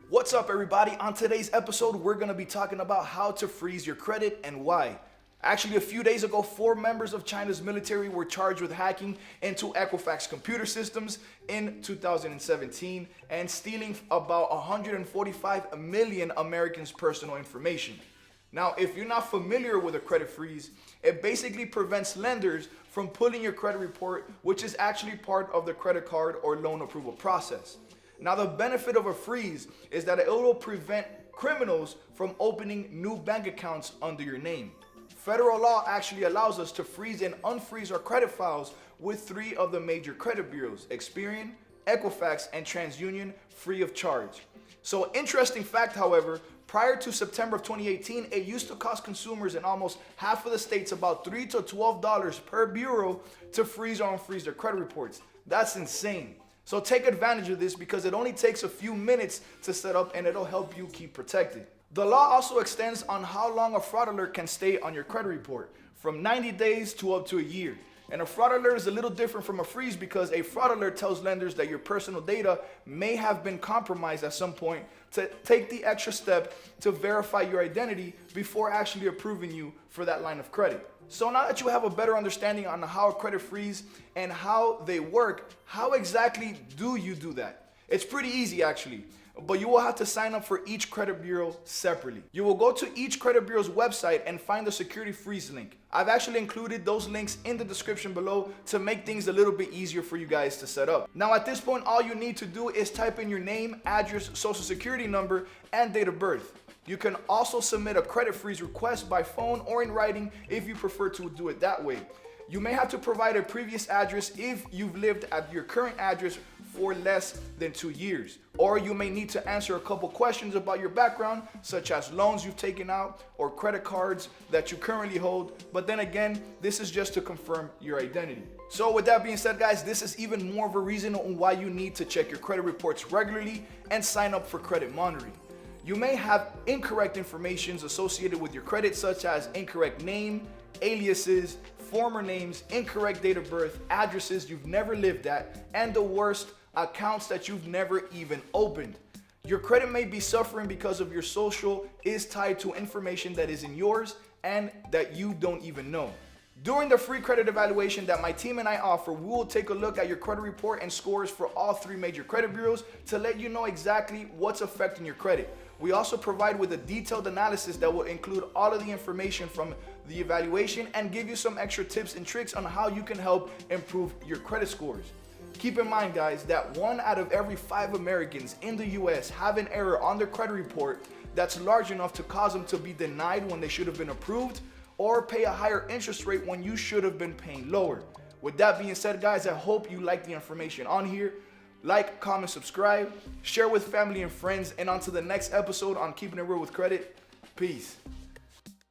What's up, everybody? On today's episode, we're going to be talking about how to freeze your credit and why. Actually, a few days ago, 4 members of China's military were charged with hacking into Equifax computer systems in 2017 and stealing about 145 million Americans' personal information. Now, if you're not familiar with a credit freeze, it basically prevents lenders from pulling your credit report, which is actually part of the credit card or loan approval process. Now, the benefit of a freeze is that it will prevent criminals from opening new bank accounts under your name. Federal law actually allows us to freeze and unfreeze our credit files with 3 of the major credit bureaus, Experian, Equifax, and TransUnion, free of charge. So, interesting fact, however, prior to September of 2018, it used to cost consumers in almost half of the states about $3 to $12 per bureau to freeze or unfreeze their credit reports. That's insane. So take advantage of this because it only takes a few minutes to set up and it'll help you keep protected. The law also extends on how long a fraud alert can stay on your credit report, from 90 days to up to a year. And a fraud alert is a little different from a freeze because a fraud alert tells lenders that your personal data may have been compromised at some point to take the extra step to verify your identity before actually approving you for that line of credit. So now that you have a better understanding on how a credit freeze and how they work, how exactly do you do that? It's pretty easy actually, but you will have to sign up for each credit bureau separately. You will go to each credit bureau's website and find the security freeze link. I've actually included those links in the description below to make things a little bit easier for you guys to set up. Now at this point, all you need to do is type in your name, address, social security number, and date of birth. You can also submit a credit freeze request by phone or in writing if you prefer to do it that way. You may have to provide a previous address if you've lived at your current address for less than 2 years. Or you may need to answer a couple questions about your background, such as loans you've taken out or credit cards that you currently hold. But then again, this is just to confirm your identity. So with that being said, guys, this is even more of a reason on why you need to check your credit reports regularly and sign up for credit monitoring. You may have incorrect information associated with your credit, such as incorrect name, aliases, former names, incorrect date of birth, addresses you've never lived at, and the worst, accounts that you've never even opened. Your credit may be suffering because of your social is tied to information that isn't yours and that you don't even know. During the free credit evaluation that my team and I offer, we will take a look at your credit report and scores for all 3 major credit bureaus to let you know exactly what's affecting your credit. We also provide with a detailed analysis that will include all of the information from the evaluation and give you some extra tips and tricks on how you can help improve your credit scores. Keep in mind, guys, that 1 out of every 5 Americans in the US have an error on their credit report that's large enough to cause them to be denied when they should have been approved, or pay a higher interest rate when you should have been paying lower. With that being said, guys, I hope you like the information on here. Like, comment, subscribe, share with family and friends, and on to the next episode on Keeping It Real with Credit. Peace.